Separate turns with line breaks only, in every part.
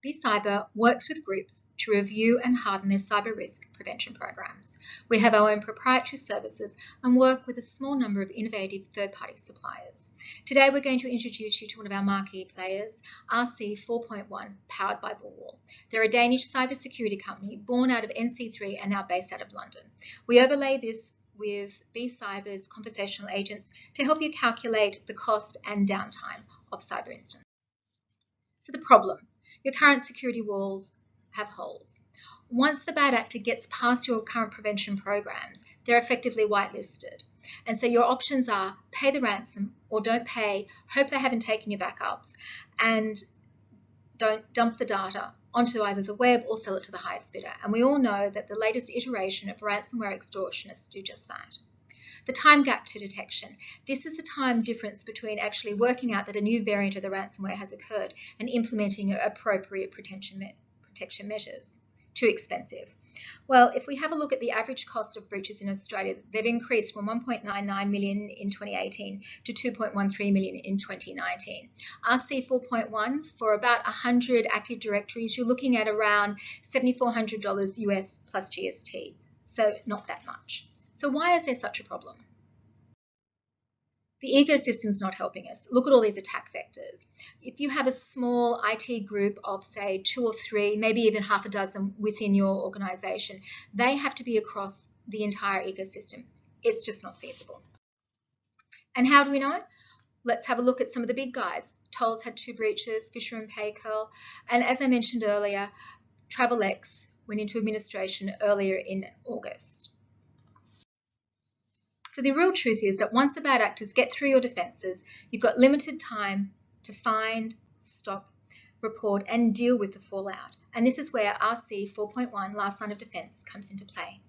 BCyber works with groups to review and harden their cyber risk prevention programs. We have our own proprietary services and work with a small number of innovative third-party suppliers. Today we're going to introduce you to one of our marquee players, RC 4.1, powered by Bullwall. They're a Danish cybersecurity company born out of NC3 and now based out of London. We overlay this with BCyber's conversational agents to help you calculate the cost and downtime of cyber incidents. So the problem. Your current security walls have holes. Once the bad actor gets past your current prevention programs, they're effectively whitelisted. And so your options are pay the ransom or don't pay, hope they haven't taken your backups, and don't dump the data onto either the web or sell it to the highest bidder. And we all know that the latest iteration of ransomware extortionists do just that. The time gap to detection. This is the time difference between actually working out that a new variant of the ransomware has occurred and implementing appropriate protection measures. Too expensive. Well, if we have a look at the average cost of breaches in Australia, they've increased from 1.99 million in 2018 to 2.13 million in 2019. RC 4.1, for about 100 active directories, you're looking at around $7,400 US plus GST. So not that much. So why is there such a problem? The ecosystem's not helping us. Look at all these attack vectors. If you have a small IT group of, say, 2 or 3, maybe even half a dozen within your organization, they have to be across the entire ecosystem. It's just not feasible. And how do we know? Let's have a look at some of the big guys. Toll's had 2 breaches, Fisher and Paykel, and as I mentioned earlier, TravelX went into administration earlier in August. So the real truth is that once the bad actors get through your defences, you've got limited time to find, stop, report and deal with the fallout. And this is where RC 4.1, last line of defence, comes into play.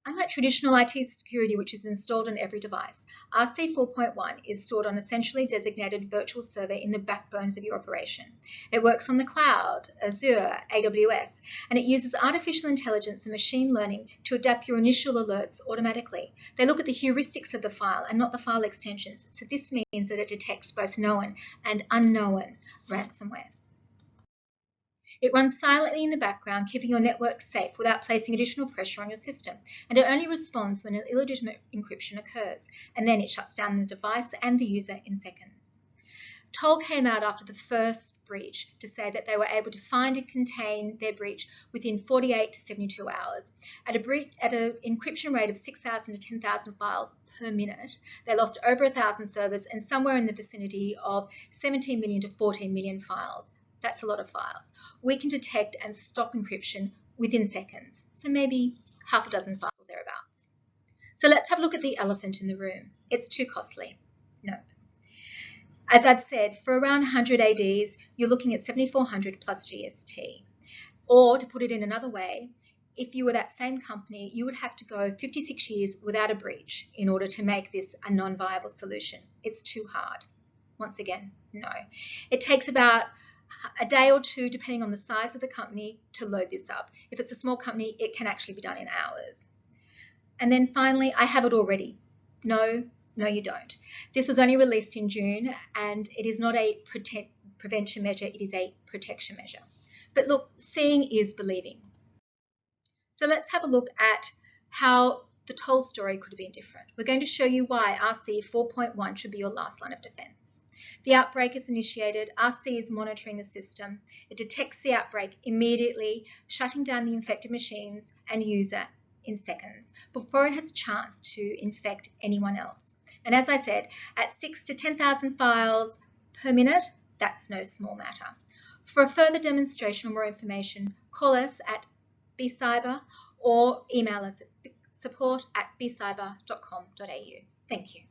Unlike traditional IT security, which is installed on every device, RC 4.1 is stored on a centrally designated virtual server in the backbones of your operation. It works on the cloud, Azure, AWS, and it uses artificial intelligence and machine learning to adapt your initial alerts automatically. They look at the heuristics of the file and not the file extensions, so this means that it detects both known and unknown ransomware. It runs silently in the background, keeping your network safe without placing additional pressure on your system, and it only responds when an illegitimate encryption occurs, and then it shuts down the device and the user in seconds. Toll came out after the first breach to say that they were able to find and contain their breach within 48 to 72 hours. At an encryption rate of 6,000 to 10,000 files per minute, they lost over 1,000 servers and somewhere in the vicinity of 17 million to 14 million files. That's a lot of files. We can detect and stop encryption within seconds, so maybe half a dozen files or thereabouts. So let's have a look at the elephant in the room. It's too costly. Nope. As I've said, for around 100 ADs, you're looking at 7,400 plus GST. Or to put it in another way, if you were that same company, you would have to go 56 years without a breach in order to make this a non-viable solution. It's too hard. Once again, no. It takes about a day or 2, depending on the size of the company, to load this up. If it's a small company, it can actually be done in hours. And then finally, I have it already. No, you don't. This was only released in June, and it is not a prevention measure, it is a protection measure. But look, seeing is believing. So let's have a look at how the Toll story could have been different. We're going to show you why RC 4.1 should be your last line of defense. The outbreak is initiated, RC is monitoring the system, it detects the outbreak immediately, shutting down the infected machines and user in seconds before it has a chance to infect anyone else. And as I said, at 6,000 to 10,000 files per minute, that's no small matter. For a further demonstration or more information, call us at BCyber or email us at support@bcyber.com.au. Thank you.